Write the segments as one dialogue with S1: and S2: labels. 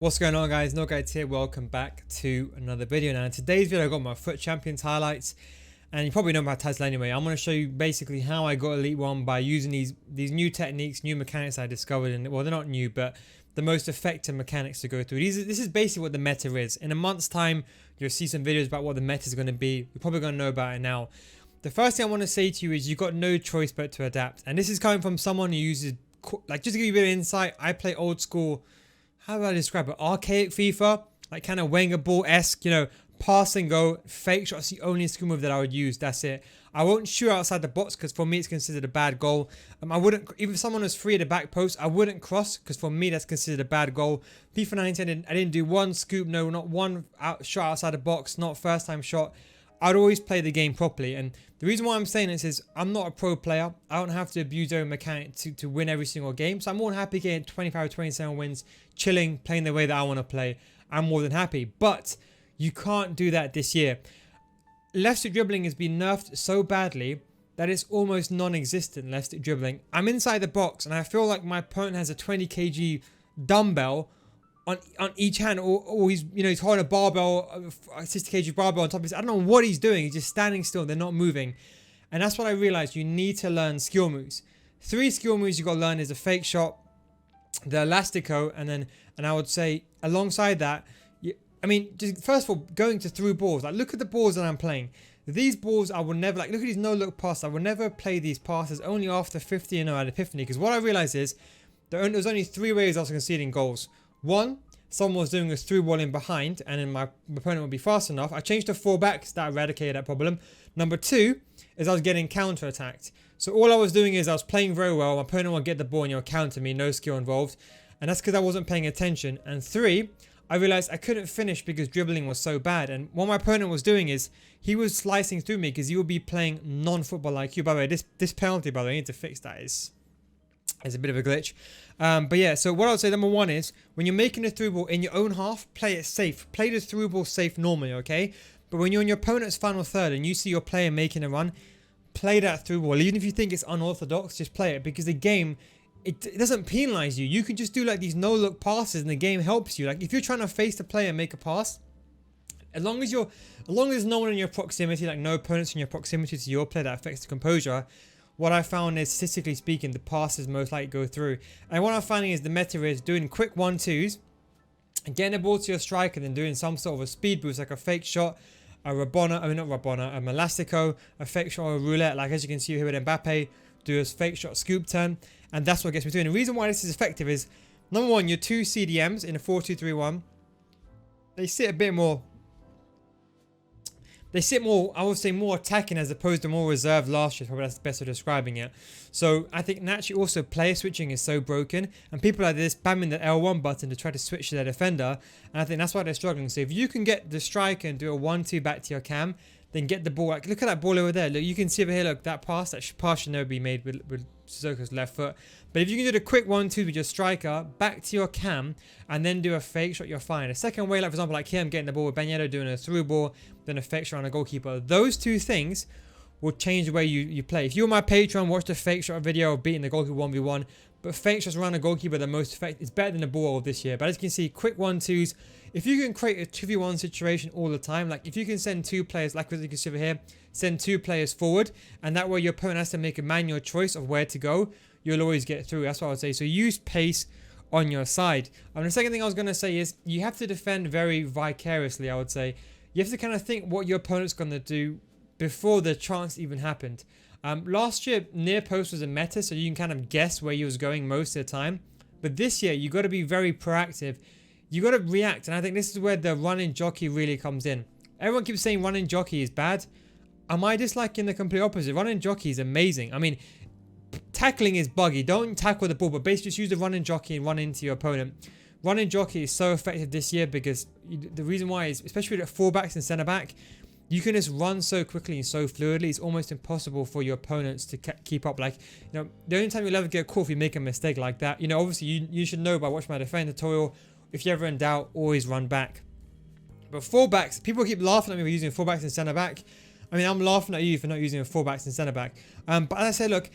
S1: What's going on, guys? No Guides here. Welcome back to another video. Now in today's video I got my FUT Champions highlights, and you probably know my title anyway. I'm going to show you basically how I got Elite 1 by using these new techniques, new mechanics I discovered, and well, they're not new, but the most effective mechanics to go through. This is basically what the meta is. In a month's time you'll see some videos about what the meta is going to be. You're probably going to know about it now. The first thing I want to say to you is you've got no choice but to adapt, and this is coming from someone who uses, like, just to give you a bit of insight, I play old school, how do I describe it? Archaic FIFA, like kind of Wenger ball-esque, pass and go, fake shot's the only skill move that I would use. That's it. I won't shoot outside the box because for me it's considered a bad goal. I wouldn't, even if someone was free at the back post, I wouldn't cross because for me that's considered a bad goal. FIFA 19, I didn't do one scoop, no, not one shot outside the box, not first time shot. I'd always play the game properly, and the reason why I'm saying this is I'm not a pro player. I don't have to abuse every mechanic to win every single game, so I'm more than happy getting 25 or 27 wins, chilling, playing the way that I want to play. I'm more than happy, but you can't do that this year. Left stick dribbling has been nerfed so badly that it's almost non-existent, left stick dribbling. I'm inside the box and I feel like my opponent has a 20 kg dumbbell on each hand, or he's holding a barbell, a 60 kg barbell on top of his. I don't know what he's doing. He's just standing still. They're not moving, and that's what I realized. You need to learn skill moves. 3 skill moves you got to learn is the fake shot, the elastico, and I would say alongside that, just first of all, going to through balls. Like, look at the balls that I'm playing. These balls I will never, like, look at these no look passes. I will never play these passes only after 50 and 0 at Epiphany, because what I realized is there's only 3 ways I was conceding goals. One, someone was doing a through ball in behind and then my opponent would be fast enough. I changed to 4 backs, that eradicated that problem. Number 2 is I was getting counter attacked. So all I was doing is I was playing very well. My opponent would get the ball and counter me, no skill involved. And that's because I wasn't paying attention. And 3, I realized I couldn't finish because dribbling was so bad. And what my opponent was doing is he was slicing through me because he would be playing non-football IQ. By the way, this penalty, by the way, I need to fix that. It's a bit of a glitch. But yeah, so what I would say, number 1 is when you're making a through ball in your own half, play it safe. Play the through ball safe normally, okay? But when you're in your opponent's final third and you see your player making a run, play that through ball. Even if you think it's unorthodox, just play it, because the game, it doesn't penalize you. You can just do like these no-look passes and the game helps you. Like, if you're trying to face the player and make a pass, as long as there's no one in your proximity, like no opponents in your proximity to your player that affects the composure, what I found is, statistically speaking, the passes most likely go through. And what I'm finding is the meta is doing quick 1-2s and getting the ball to your striker, then doing some sort of a speed boost, like a fake shot, a elastico, a fake shot or a roulette, like as you can see here with Mbappe, do a fake shot scoop turn, and that's what gets me through. And the reason why this is effective is, number 1, your 2 CDMs in a 4-2-3-1, they sit a bit more, I would say more attacking as opposed to more reserved last year. Probably that's the best way of describing it. So I think naturally also player switching is so broken, and people like this spamming the L1 button to try to switch to their defender, and I think that's why they're struggling. So if you can get the striker and do a 1-2 back to your cam, then get the ball. Like, look at that ball over there. Look, you can see over here. Look, that pass should never be made with Sissoko's left foot. But if you can do the quick 1-2 with your striker back to your cam and then do a fake shot, you're fine. A second way, like for example, like here, I'm getting the ball with Bagneto doing a through ball, then a fake shot on a goalkeeper. Those 2 things will change the way you play. If you're my Patreon, watch the fake shot video of beating the goalkeeper 1v1. But fake shots around a goalkeeper, the most effective. It's better than the ball this year. But as you can see, quick 1-2s. If you can create a 2v1 situation all the time, like if you can send 2 players, like you can see over here, send 2 players forward, and that way your opponent has to make a manual choice of where to go, you'll always get through. That's what I would say. So use pace on your side. And the second thing I was going to say is you have to defend very vicariously, I would say. You have to kind of think what your opponent's going to do before the chance even happened. Last year, near post was a meta, so you can kind of guess where he was going most of the time. But this year, you got to be very proactive. You got to react, and I think this is where the running jockey really comes in. Everyone keeps saying running jockey is bad. Am I disliking the complete opposite? Running jockey is amazing. I mean, tackling is buggy. Don't tackle the ball, but basically just use the running jockey and run into your opponent. Running jockey is so effective this year because the reason why is, especially with 4 backs and centre back, you can just run so quickly and so fluidly. It's almost impossible for your opponents to keep up. Like, the only time you'll ever get caught if you make a mistake like that. Obviously you should know by watching my defender tutorial. If you're ever in doubt, always run back. But 4 backs, people keep laughing at me for using 4 backs and centre back. I mean, I'm laughing at you for not using 4 backs and centre back. But as I said, look,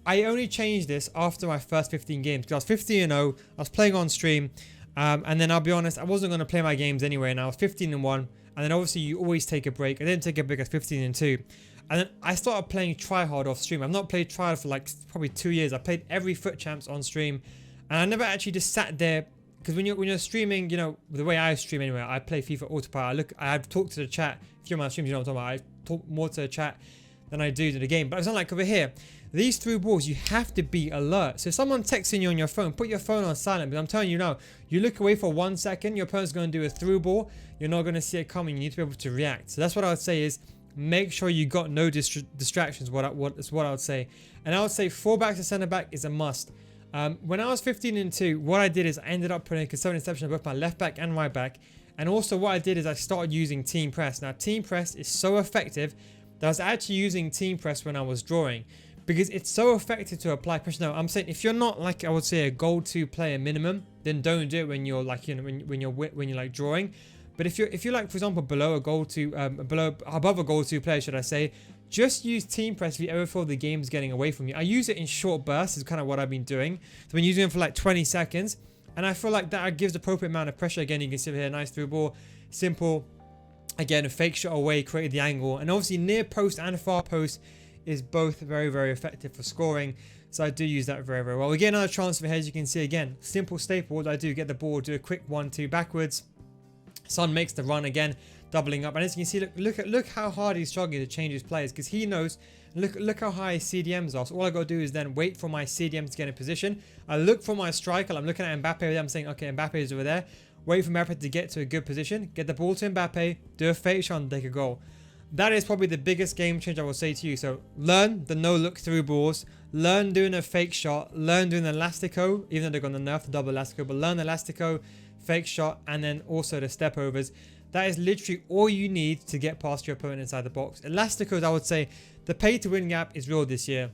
S1: I only changed this after my first 15 games because I was 15-0. I was playing on stream. And then I'll be honest, I wasn't going to play my games anyway, and I was 15-1. And then obviously you always take a break. I didn't take a break at 15-2. And then I started playing tryhard off stream. I've not played tryhard for like probably 2 years. I played every FUT champs on stream, and I never actually just sat there, because when you're streaming, you know, the way I stream anyway, I play FIFA autopilot. I have talked to the chat. If you're on my streams, you know what I'm talking about. I talk more to the chat than I do to the game. But it's not like over here. These through balls, you have to be alert. So if someone texting you on your phone, put your phone on silent. But I'm telling you now, you look away for 1 second, your opponent's going to do a through ball. You're not going to see it coming. You need to be able to react. So that's what I would say is, make sure you got no distractions. What I would say. And I would say fullback to centre back is a must. When I was 15-2, what I did is I ended up putting a conservative interception of both my left back and right back. And also what I did is I started using team press. Now team press is so effective that I was actually using team press when I was drawing, because it's so effective to apply pressure. Now I'm saying if you're not like, I would say, a goal to player minimum, then don't do it when you're like, you know, when you're like drawing. But if you're like, for example, below a goal to above a goal to player, should I say, just use team press if you ever feel the game's getting away from you. I use it in short bursts, is kind of what I've been doing. So I've been using it for like 20 seconds, and I feel like that gives the appropriate amount of pressure. Again, you can see here, nice through ball, simple. Again, a fake shot away, created the angle, and obviously near post and far post is both very, very effective for scoring. So I do use that very, very well. We get another transfer here, as you can see. Again, simple staple. What I do, get the ball, do a quick 1-2 backwards. Son makes the run again, doubling up, and as you can see, look how hard he's struggling to change his players, because he knows, look how high his CDMs are. So all I got to do is then wait for my CDMs to get in position. I look for my striker. I'm looking at Mbappe there. I'm saying, okay, Mbappe is over there. Wait for Mbappe to get to a good position, get the ball to Mbappe, do a fake shot, and take a goal. That is probably the biggest game change I will say to you. So learn the no look through balls, learn doing a fake shot, learn doing the elastico, even though they're going to nerf the double elastico, but learn the elastico, fake shot, and then also the step overs. That is literally all you need to get past your opponent inside the box. Elasticos, I would say, the pay to win gap is real this year.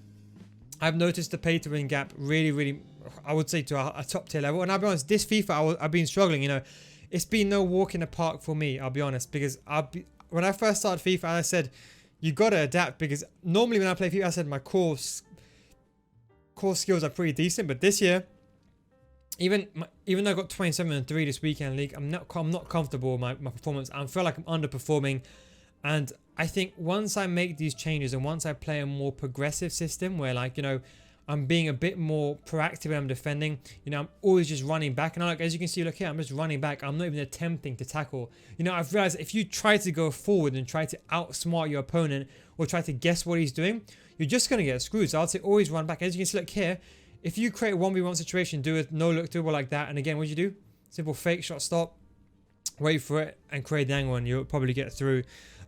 S1: I've noticed the pay to win gap really, I would say, to a top tier level. And I'll be honest, this FIFA, I've been struggling, you know. It's been no walk in the park for me, I'll be honest, because when I first started FIFA, I said, you got to adapt, because normally when I play FIFA, I said my core skills are pretty decent, but this year, even though I got 27-3 this weekend league, I'm not comfortable with my performance. I feel like I'm underperforming, and I think once I make these changes and once I play a more progressive system where, like, you know, I'm being a bit more proactive when I'm defending, you know, I'm always just running back, and like, as you can see, look here, I'm just running back. I'm not even attempting to tackle. You know, I've realized if you try to go forward and try to outsmart your opponent or try to guess what he's doing, you're just going to get screwed. So I'd say always run back. As you can see, look here, if you create a 1v1 situation, do a no look through ball like that, and again, what you do? Simple fake shot, stop, wait for it, and create the angle, and you'll probably get through.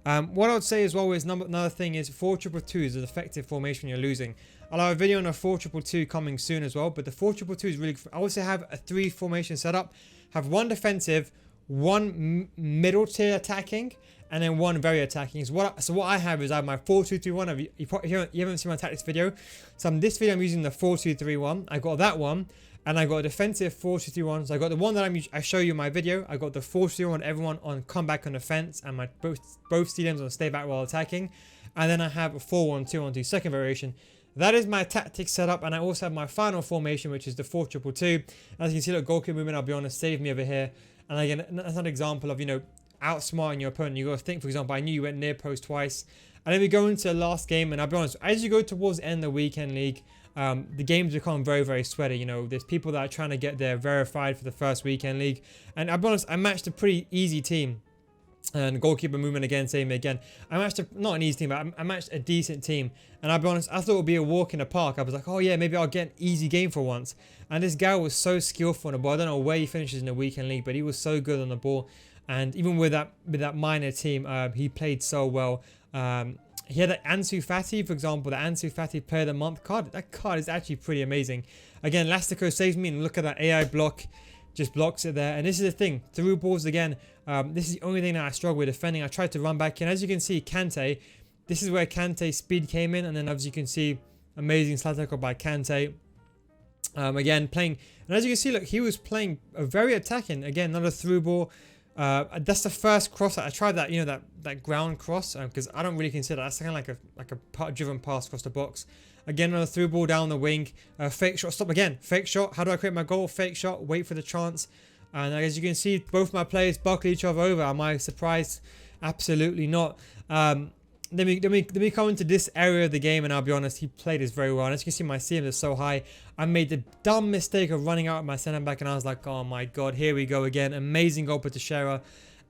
S1: What I would say as well is another thing is 4-2-2 is an effective formation when you're losing. I'll have a video on a 4-2-2 coming soon as well, but the 4-2-2 is really, I would say, have a 3 formation setup, have 1 defensive, 1 middle tier attacking, and then 1 very attacking. So what I have is I have my 4-2-3-1. You haven't seen my tactics video. So in this video, I'm using the 4-2-3-1. I got that one, and I got a defensive 4-2-3-1. So I got the one that I show you in my video. I got the 4-2-3-1, everyone on comeback on defense, and my both stadiums on stay back while attacking. And then I have a 4-1-2-1-2 second variation. That is my tactics setup, and I also have my final formation, which is the 4-2-2. As you can see, look, goalkeeper movement, I'll be honest, saved me over here. And again, that's an example of, you know, outsmarting your opponent. You got to think, for example, I knew you went near post twice. And then we go into the last game, and I'll be honest, as you go towards the end of the weekend league, the games become very, very sweaty. You know, there's people that are trying to get their verified for the first weekend league. And I'll be honest, I matched a pretty easy team. And goalkeeper movement again, same again. I matched not an easy team, but I matched a decent team. And I'll be honest, I thought it would be a walk in the park. I was like, oh yeah, maybe I'll get an easy game for once. And this guy was so skillful on the ball. I don't know where he finishes in the weekend league, but he was so good on the ball. And even with that minor team, he played so well. He had that Ansu Fati, for example, the Ansu Fati Player of the Month card. That card is actually pretty amazing. Again, Elastico saves me, and look at that AI block. Just blocks it there. And this is the thing, through balls again, this is the only thing that I struggle with defending. I tried to run back in. As you can see, Kante, this is where Kante's speed came in, and then as you can see, amazing slide tackle by Kante. Again, playing, and as you can see, look, he was playing a very attacking. Again, not a through ball. That's the first cross. I tried that, you know, that ground cross, because I don't really consider that's kind of like a driven pass across the box. Again, on a through ball down the wing, fake shot, stop again, fake shot. How do I create my goal? Fake shot, wait for the chance. And as you can see, both my players buckle each other over. Am I surprised? Absolutely not. Let me come into this area of the game, and I'll be honest, he played this very well. And as you can see, my CMs are so high. I made the dumb mistake of running out of my centre back, and I was like, oh my god, here we go again. Amazing goal for Teixeira.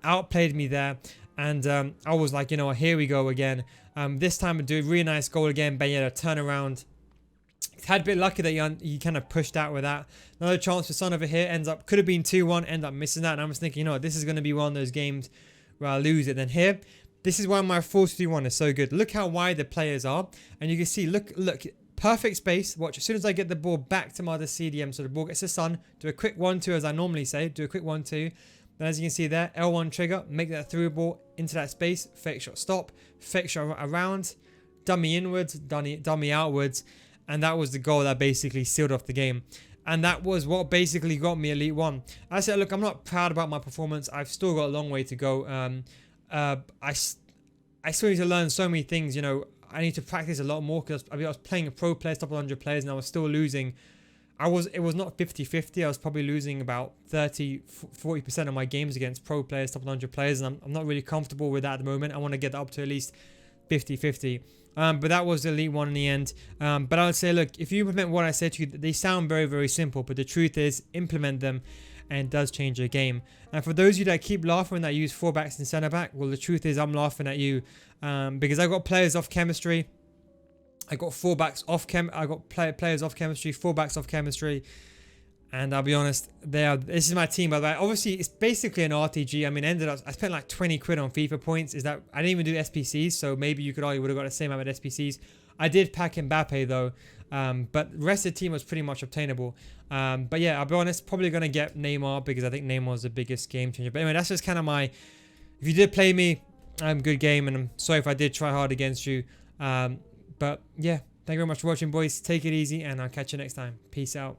S1: Outplayed me there. And I was like, you know what, here we go again. This time I do a really nice goal again. Ben Yedder turnaround. Had a bit lucky that he kind of pushed out with that. Another chance for Son over here. Could have been 2-1. End up missing that. And I was thinking, you know what, this is going to be one of those games where I lose it. Then here, this is why my 4-3-1 is so good. Look how wide the players are. And you can see, look, perfect space. Watch, as soon as I get the ball back to my other CDM, so the ball gets to Son, do a quick 1-2 as I normally say. Do a quick 1-2. Then as you can see there, L1 trigger, make that through ball into that space. Fake shot stop. Fake shot around. Dummy inwards. Dummy outwards. And that was the goal that basically sealed off the game. And that was what basically got me Elite 1. I said, look, I'm not proud about my performance. I've still got a long way to go. I still need to learn so many things, you know. I need to practice a lot more because I was playing a pro players, top 100 players, and I was still losing. It was not 50-50. I was probably losing about 30-40% of my games against pro players, top 100 players, and I'm not really comfortable with that at the moment. I want to get that up to at least 50-50. But that was the Elite 1 in the end. But I would say, look, if you implement what I said to you, they sound very, very simple, but the truth is, implement them, and it does change your game. And for those of you that keep laughing that use 4 backs and centre back, well, the truth is I'm laughing at you because I got players off chemistry. I got 4 backs off I got players off chemistry, 4 backs off chemistry. And I'll be honest, this is my team, by the way. Obviously, it's basically an RTG. I mean, I spent like 20 quid on FIFA points. I didn't even do SPCs, so maybe you could argue would have got the same amount of SPCs. I did pack Mbappe though, but the rest of the team was pretty much obtainable. But yeah, I'll be honest, probably going to get Neymar because I think Neymar is the biggest game changer. But anyway, that's just kind of my... If you did play me, good game, and I'm sorry if I did try hard against you. But yeah, thank you very much for watching, boys. Take it easy, and I'll catch you next time. Peace out.